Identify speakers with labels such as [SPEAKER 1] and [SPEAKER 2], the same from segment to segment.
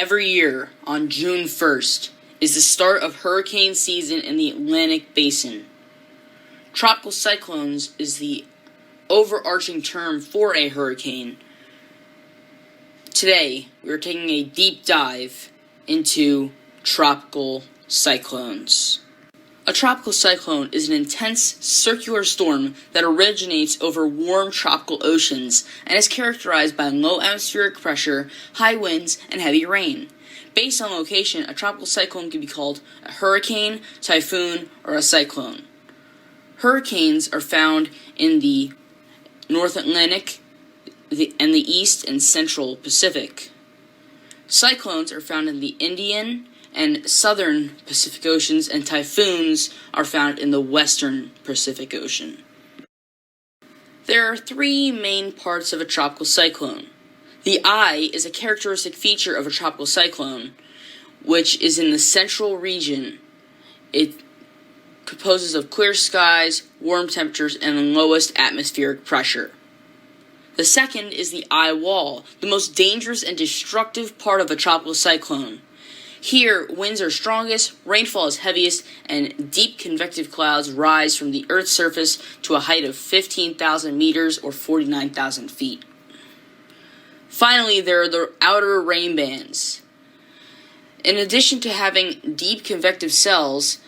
[SPEAKER 1] Every year, on June 1st, is the start of hurricane season in the Atlantic Basin. Tropical cyclones is the overarching term for a hurricane. Today, we are taking a deep dive into tropical cyclones. A tropical cyclone is an intense circular storm that originates over warm tropical oceans and is characterized by low atmospheric pressure, high winds, and heavy rain. Based on location, a tropical cyclone can be called a hurricane, typhoon, or a cyclone. Hurricanes are found in the North Atlantic and the East and Central Pacific. Cyclones are found in the Indian and Southern Pacific Oceans, and typhoons are found in the Western Pacific Ocean. There are three main parts of a tropical cyclone. The eye is a characteristic feature of a tropical cyclone, which is in the central region. It composes of clear skies, warm temperatures, and the lowest atmospheric pressure. The second is the eye wall, the most dangerous and destructive part of a tropical cyclone. Here, winds are strongest, rainfall is heaviest, and deep convective clouds rise from the Earth's surface to a height of 15,000 meters or 49,000 feet. Finally, there are the outer rain bands. In addition to having deep convective cells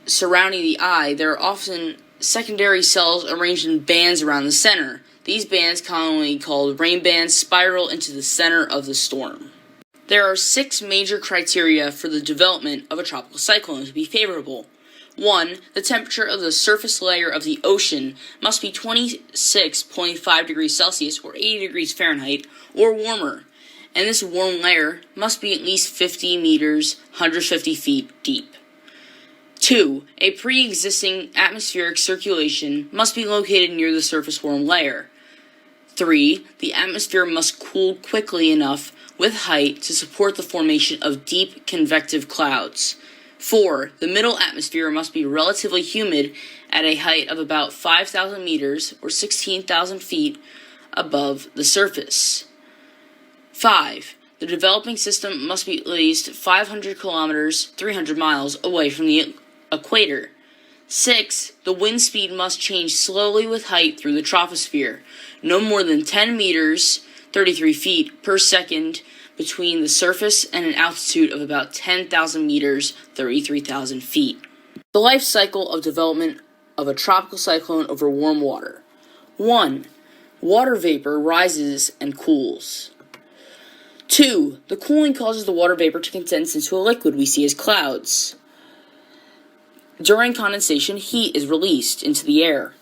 [SPEAKER 1] surrounding the eye, there are often secondary cells arranged in bands around the center. These bands, commonly called rain bands, spiral into the center of the storm. There are 6 major criteria for the development of a tropical cyclone to be favorable. 1. The temperature of the surface layer of the ocean must be 26.5 degrees Celsius or 80 degrees Fahrenheit or warmer, and this warm layer must be at least 50 meters, 150 feet deep. 2. A pre-existing atmospheric circulation must be located near the surface warm layer. 3. The atmosphere must cool quickly enough with height to support the formation of deep convective clouds. 4. The middle atmosphere must be relatively humid at a height of about 5,000 meters or 16,000 feet above the surface. 5. The developing system must be at least 500 kilometers, 300 miles away from the equator. 6. The wind speed must change slowly with height through the troposphere, no more than 10 meters, 33 feet per second between the surface and an altitude of about 10,000 meters, 33,000 feet. The life cycle of development of a tropical cyclone over warm water. 1. Water vapor rises and cools. 2. The cooling causes the water vapor to condense into a liquid we see as clouds. During condensation, heat is released into the air.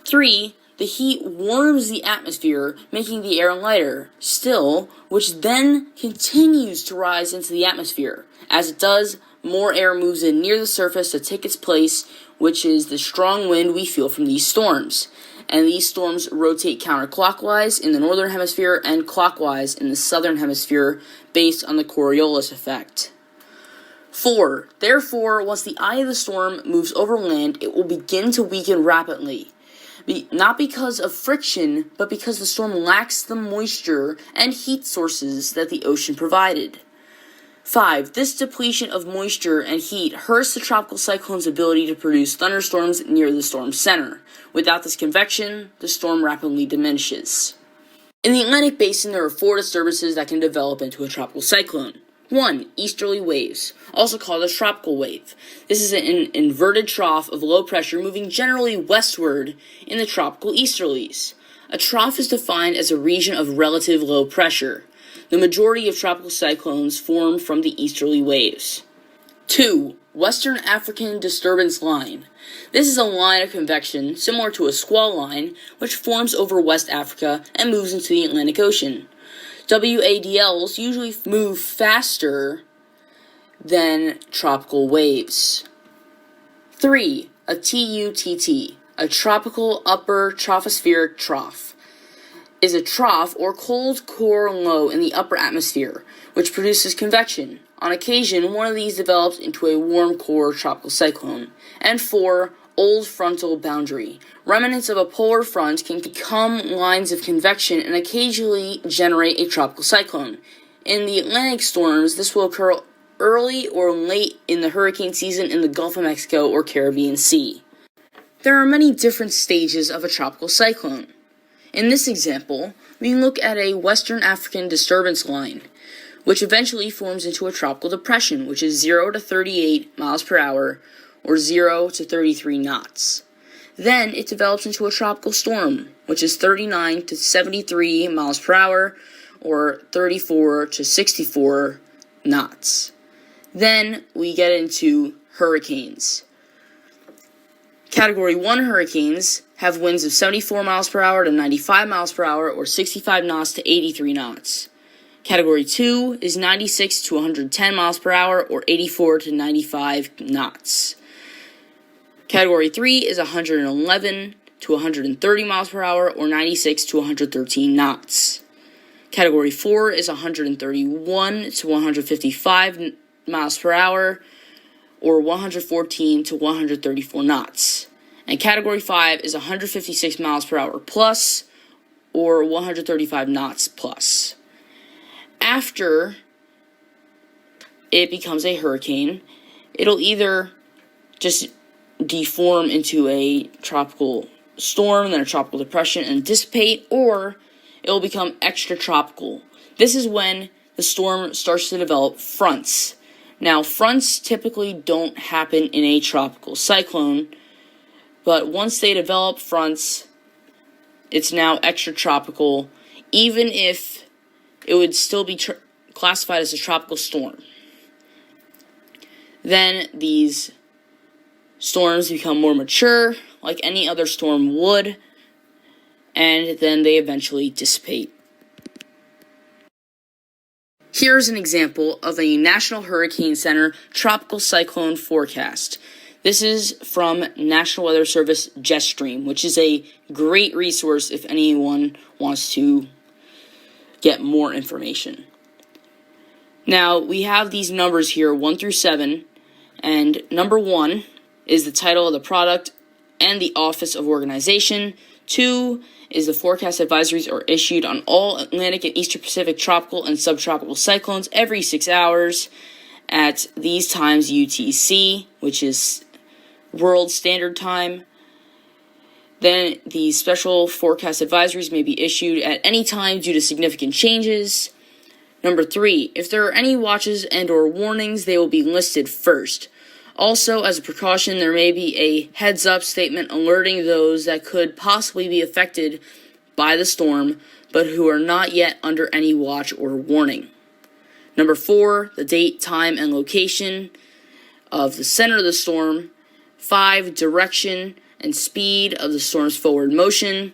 [SPEAKER 1] 3. The heat warms the atmosphere, making the air lighter still, which then continues to rise into the atmosphere. As it does, more air moves in near the surface to take its place, which is the strong wind we feel from these storms. And these storms rotate counterclockwise in the northern hemisphere and clockwise in the southern hemisphere based on the Coriolis effect. 4. Therefore, once the eye of the storm moves over land, it will begin to weaken rapidly. Not because of friction, but because the storm lacks the moisture and heat sources that the ocean provided. 5. This depletion of moisture and heat hurts the tropical cyclone's ability to produce thunderstorms near the storm's center. Without this convection, the storm rapidly diminishes. In the Atlantic Basin, there are 4 disturbances that can develop into a tropical cyclone. 1. Easterly waves, also called a tropical wave. This is an inverted trough of low pressure moving generally westward in the tropical easterlies. A trough is defined as a region of relative low pressure. The majority of tropical cyclones form from the easterly waves. 2. Western African disturbance line. This is a line of convection similar to a squall line, which forms over West Africa and moves into the Atlantic Ocean. WADLs usually move faster than tropical waves. 3. A TUTT, a tropical upper tropospheric trough, is a trough or cold core low in the upper atmosphere, which produces convection. On occasion, one of these develops into a warm core tropical cyclone. And 4. Old frontal boundary. Remnants of a polar front can become lines of convection and occasionally generate a tropical cyclone. In the Atlantic storms, this will occur early or late in the hurricane season in the Gulf of Mexico or Caribbean Sea. There are many different stages of a tropical cyclone. In this example, we can look at a Western African disturbance line, which eventually forms into a tropical depression, which is 0 to 38 miles per hour, or 0 to 33 knots. Then it develops into a tropical storm, which is 39 to 73 miles per hour, or 34 to 64 knots. Then we get into hurricanes. Category 1 hurricanes have winds of 74 miles per hour to 95 miles per hour, or 65 knots to 83 knots. Category 2 is 96 to 110 miles per hour, or 84 to 95 knots. Category 3 is 111 to 130 miles per hour, or 96 to 113 knots. Category 4 is 131 to 155 miles per hour, or 114 to 134 knots. And Category 5 is 156 miles per hour plus, or 135 knots plus. After it becomes a hurricane, it'll either just deform into a tropical storm, then a tropical depression, and dissipate, or it will become extratropical. This is when the storm starts to develop fronts. Now, fronts typically don't happen in a tropical cyclone, but once they develop fronts, it's now extratropical, even if it would still be classified as a tropical storm. Then these storms become more mature, like any other storm would, and then they eventually dissipate. Here's an example of a National Hurricane Center tropical cyclone forecast. This is from National Weather Service Jetstream, which is a great resource if anyone wants to get more information. Now, we have these numbers here, 1 through 7, and number 1 is the title of the product and the office of organization. 2 is the forecast advisories are issued on all Atlantic and Eastern Pacific tropical and subtropical cyclones every 6 hours at these times UTC, which is World Standard Time. Then the special forecast advisories may be issued at any time due to significant changes. Number 3, if there are any watches and or warnings, they will be listed first. Also, as a precaution, there may be a heads-up statement alerting those that could possibly be affected by the storm, but who are not yet under any watch or warning. Number 4, the date, time, and location of the center of the storm. 5, direction and speed of the storm's forward motion.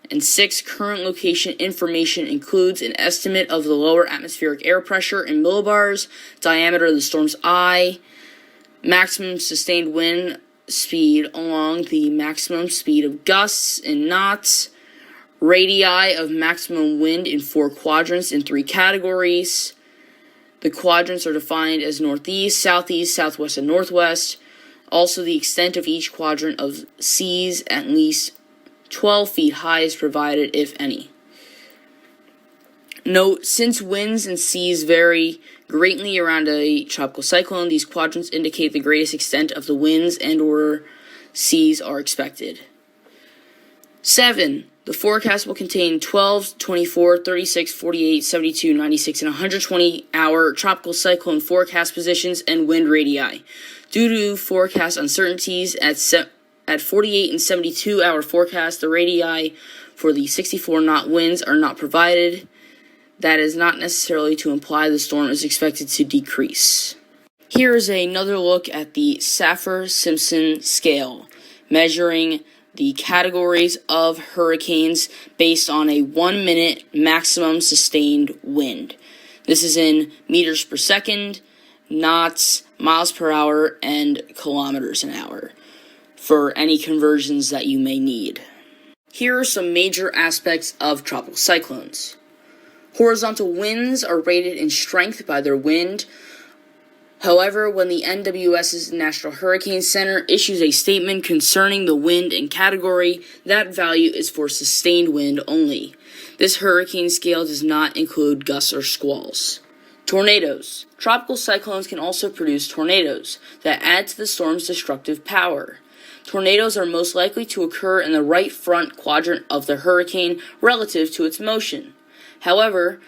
[SPEAKER 1] And 6, current location information includes an estimate of the lower atmospheric air pressure in millibars, diameter of the storm's eye, maximum sustained wind speed along the maximum speed of gusts in knots, radii of maximum wind in 4 quadrants in 3 categories. The quadrants are defined as northeast, southeast, southwest, and northwest. Also, the extent of each quadrant of seas at least 12 feet high is provided, if any. Note, since winds and seas vary greatly around a tropical cyclone, these quadrants indicate the greatest extent of the winds and or seas are expected. 7. The forecast will contain 12, 24, 36, 48, 72, 96, and 120-hour tropical cyclone forecast positions and wind radii. Due to forecast uncertainties at 48 and 72-hour forecast, the radii for the 64-knot winds are not provided. That is not necessarily to imply the storm is expected to decrease. Here is another look at the Saffir-Simpson Scale, measuring the categories of hurricanes based on a 1-minute maximum sustained wind. This is in meters per second, knots, miles per hour, and kilometers an hour for any conversions that you may need. Here are some major aspects of tropical cyclones. Horizontal winds are rated in strength by their wind. However, when the NWS's National Hurricane Center issues a statement concerning the wind and category, that value is for sustained wind only. This hurricane scale does not include gusts or squalls. Tornadoes. Tropical cyclones can also produce tornadoes that add to the storm's destructive power. Tornadoes are most likely to occur in the right front quadrant of the hurricane relative to its motion. However,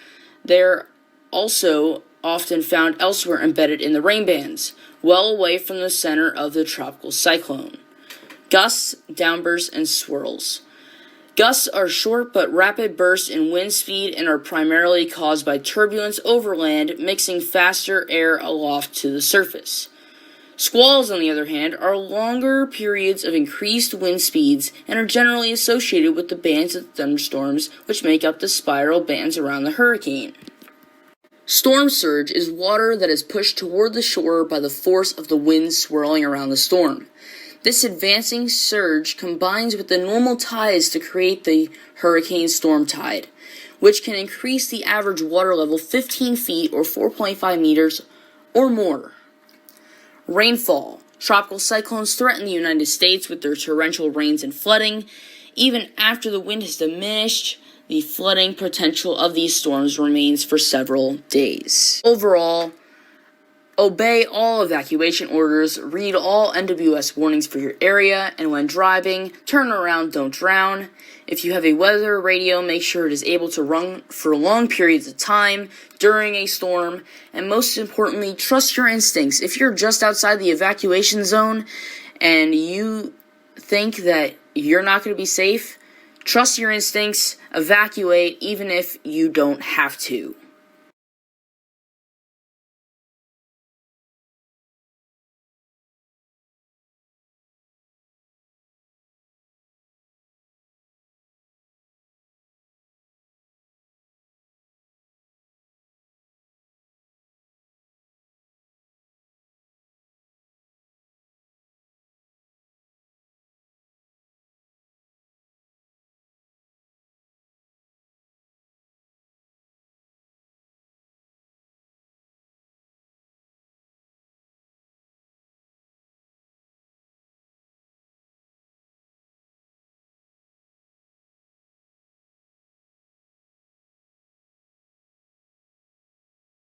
[SPEAKER 1] they're also often found elsewhere embedded in the rain bands, well away from the center of the tropical cyclone. Gusts, downbursts, and swirls. Gusts are short but rapid bursts in wind speed and are primarily caused by turbulence over land mixing faster air aloft to the surface. Squalls, on the other hand, are longer periods of increased wind speeds and are generally associated with the bands of thunderstorms which make up the spiral bands around the hurricane. Storm surge is water that is pushed toward the shore by the force of the wind swirling around the storm. This advancing surge combines with the normal tides to create the hurricane storm tide, which can increase the average water level 15 feet or 4.5 meters or more. Rainfall. Tropical cyclones threaten the United States with their torrential rains and flooding. Even after the wind has diminished, the flooding potential of these storms remains for several days. Overall, obey all evacuation orders, read all NWS warnings for your area, and when driving, turn around, don't drown. If you have a weather radio, make sure it is able to run for long periods of time during a storm, and most importantly, trust your instincts. If you're just outside the evacuation zone and you think that you're not going to be safe, trust your instincts, evacuate even if you don't have to.